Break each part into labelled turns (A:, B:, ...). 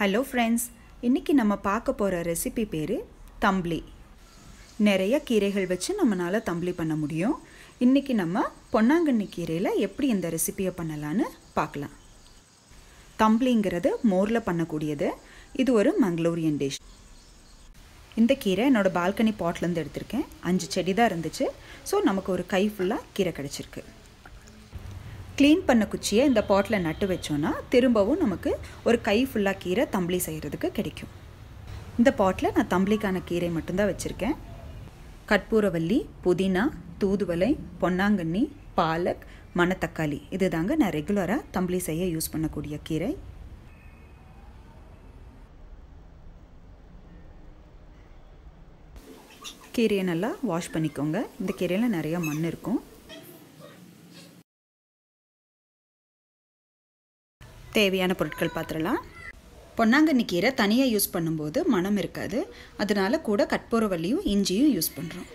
A: Hello friends, இன்னைக்கு நம்ம பார்க்க போற ரெசிபி பேரு தம்ப்ளி. நிறைய கீரைகள் வச்சு நம்மனால தம்ப்ளி பண்ண முடியும். இன்னைக்கு நம்ம பொன்னாங்கண்ணி கீரையில எப்படி இந்த ரெசிபியை பண்ணலாம்னு பார்க்கலாம். தம்ப்ளிங்கிறது மோர்ல பண்ணக்கூடியது. இது ஒரு மங்களூரியன் டிஷ். இந்த கீரை என்னோட பால்கனி பாட்ல இருந்து எடுத்துர்க்கேன். 5 செடி தான் இருந்துச்சு. சோ நமக்கு ஒரு கை ஃபுல்லா கீரை கிடைச்சிருக்கு. க்ளீன் பண்ண குச்சியை இந்த பாட்டில் நட்டு வச்சோன்னா திரும்பவும் நமக்கு ஒரு கை ஃபுல்லாக கீரை தம்ப்ளி செய்கிறதுக்கு கிடைக்கும். இந்த பாட்டில் நான் தம்ப்ளிக்கான கீரை மட்டும்தான் வச்சுருக்கேன். கற்பூரவள்ளி, புதினா, தூதுவளை, பொன்னாங்கண்ணி, பாலக், மணத்தக்காளி இது தாங்க நான் ரெகுலராக தம்ப்ளி செய்ய யூஸ் பண்ணக்கூடிய கீரை. கீரையை நல்லா வாஷ் பண்ணிக்கோங்க. இந்த கீரையில் நிறையா மண் இருக்கும். தேவையான பொருட்கள் பார்த்துடலாம். பொன்னாங்கண்ணி கீரை தனியாக யூஸ் பண்ணும்போது மணம் இருக்காது. அதனால கூட கற்பூரவள்ளியும் இஞ்சியும் யூஸ் பண்ணுறோம்.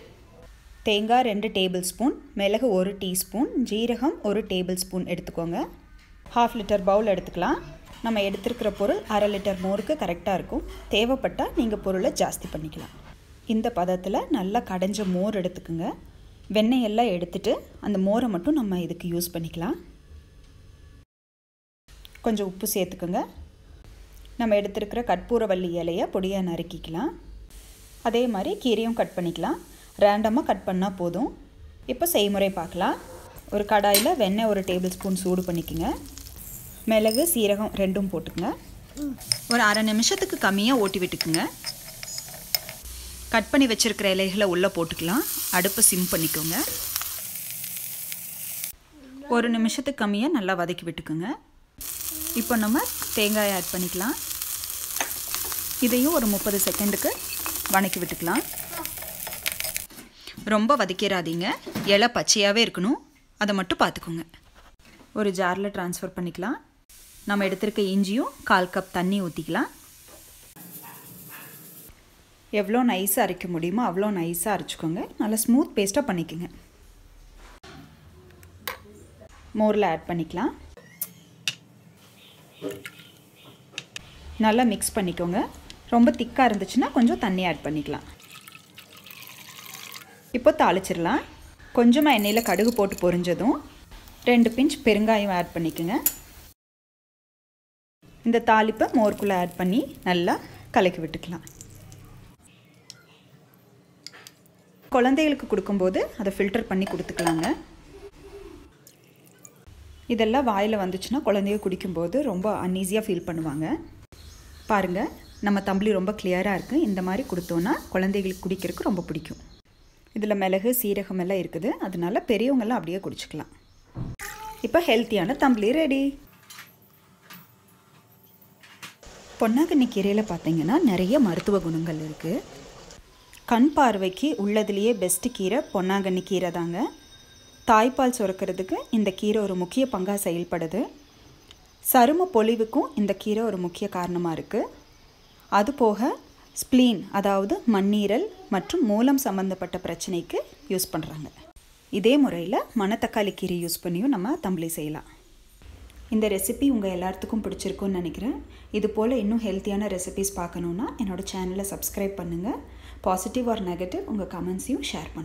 A: தேங்காய் 2 டேபிள் ஸ்பூன், மிளகு 1 டீஸ்பூன், ஜீரகம் 1 டேபிள் ஸ்பூன் எடுத்துக்கோங்க. 1/2 லிட்டர் பவுல் எடுத்துக்கலாம். நம்ம எடுத்துருக்கிற பொருள் 1/2 லிட்டர் மோருக்கு கரெக்டாக இருக்கும். தேவைப்பட்டால் நீங்கள் பொருளை ஜாஸ்தி பண்ணிக்கலாம். இந்த பதத்தில் நல்லா கடைஞ்ச மோர் எடுத்துக்கோங்க. வெண்ணெய் எல்லாம் எடுத்துட்டு அந்த மோரை மட்டும் நம்ம இதுக்கு யூஸ் பண்ணிக்கலாம். கொஞ்சம் உப்பு சேர்த்துக்கோங்க. நம்ம எடுத்துருக்கிற கற்பூரவள்ளி இலையை பொடியாக நறுக்கிக்கலாம். அதே மாதிரி கீரையும் கட் பண்ணிக்கலாம். ரேண்டமாக கட் பண்ணால் போதும். இப்போ செய்முறை பார்க்கலாம். ஒரு கடாயில் வெண்ணெய் 1 டேபிள் ஸ்பூன் சூடு பண்ணிக்கோங்க. மிளகு, சீரகம் 2ம் போட்டுக்குங்க. ஒரு 1/2 நிமிஷத்துக்கு கம்மியாக ஓட்டி விட்டுக்குங்க. கட் பண்ணி வச்சுருக்கிற இலைகளை உள்ளே போட்டுக்கலாம். அடுப்பை சிம் பண்ணிக்கோங்க. 1 நிமிஷத்துக்கு கம்மியாக நல்லா வதக்கி விட்டுக்குங்க. இப்போ நம்ம தேங்காயை ஆட் பண்ணிக்கலாம். இதையும் ஒரு 30 செகண்டுக்கு வதக்கி விட்டுக்கலாம். ரொம்ப வதக்கிடாதீங்க. இலை பச்சையாகவே இருக்கணும். அதை மட்டும் பார்த்துக்கோங்க. ஒரு ஜாரில் ட்ரான்ஸ்ஃபர் பண்ணிக்கலாம். நம்ம எடுத்துருக்க இஞ்சியும் 1/4 கப் தண்ணி ஊற்றிக்கலாம். எவ்வளோ நைஸாக அரைக்க முடியுமோ அவ்வளோ நைஸாக அரைச்சிக்கோங்க. நல்லா ஸ்மூத் பேஸ்ட்டாக பண்ணிக்கோங்க. மோரில் ஆட் பண்ணிக்கலாம். நல்லா மிக்ஸ் பண்ணிக்கோங்க. ரொம்ப திக்காக இருந்துச்சுன்னா கொஞ்சம் தண்ணி ஆட் பண்ணிக்கலாம். இப்போ தாளிச்சிடலாம். கொஞ்சமாக எண்ணெயில் கடுகு போட்டு பொரிஞ்சதும் 2 பிஞ்ச் பெருங்காயம் ஆட் பண்ணிக்கோங்க. இந்த தாளிப்பை மோருக்குள்ளே ஆட் பண்ணி நல்லா கலக்கி விட்டுக்கலாம். குழந்தைகளுக்கு கொடுக்கும்போது அதை ஃபில்டர் பண்ணி கொடுத்துக்கலாங்க. இதெல்லாம் வாயில் வந்துச்சுன்னா குழந்தைய குடிக்கும்போது ரொம்ப அன்ஈஸியாக ஃபீல் பண்ணுவாங்க. பாருங்கள், நம்ம தம்ப்ளி ரொம்ப கிளியராக இருக்குது. இந்த மாதிரி கொடுத்தோன்னா குழந்தைகளுக்கு குடிக்கிறதுக்கு ரொம்ப பிடிக்கும். இதில் மிளகு, சீரகம் எல்லாம் இருக்குது. அதனால பெரியவங்கெல்லாம் அப்படியே குடிச்சிக்கலாம். இப்போ ஹெல்த்தியான தம்ப்ளி ரெடி. பொன்னாங்கண்ணி கீரையில் பார்த்தீங்கன்னா நிறைய மருத்துவ குணங்கள் இருக்குது. கண் பார்வைக்கு உள்ளதுலேயே பெஸ்ட்டு கீரை பொன்னாங்கண்ணி கீரை தாங்க. தாய்ப்பால் சுரக்கிறதுக்கு இந்த கீரை ஒரு முக்கிய பங்காக செயல்படுது. சரும பொலிவுக்கும் இந்த கீரை ஒரு முக்கிய காரணமாக இருக்குது. அதுபோக ஸ்ப்ளீன் அதாவது மண்ணீரல் மற்றும் மூலம் சம்மந்தப்பட்ட பிரச்சனைக்கு யூஸ் பண்ணுறாங்க. இதே முறையில் மணத்தக்காளி கீரை யூஸ் பண்ணியும் நம்ம தம்ப்ளி செய்யலாம். இந்த ரெசிபி உங்கள் எல்லாத்துக்கும் பிடிச்சிருக்குன்னு நினைக்கிறேன். இது போல் இன்னும் ஹெல்த்தியான ரெசிபிஸ் பார்க்கணுன்னா என்னோடய சேனலை சப்ஸ்கிரைப் பண்ணுங்கள். பாசிட்டிவ் ஆர் நெகட்டிவ் உங்கள் கமெண்ட்ஸையும் ஷேர் பண்ணுங்கள்.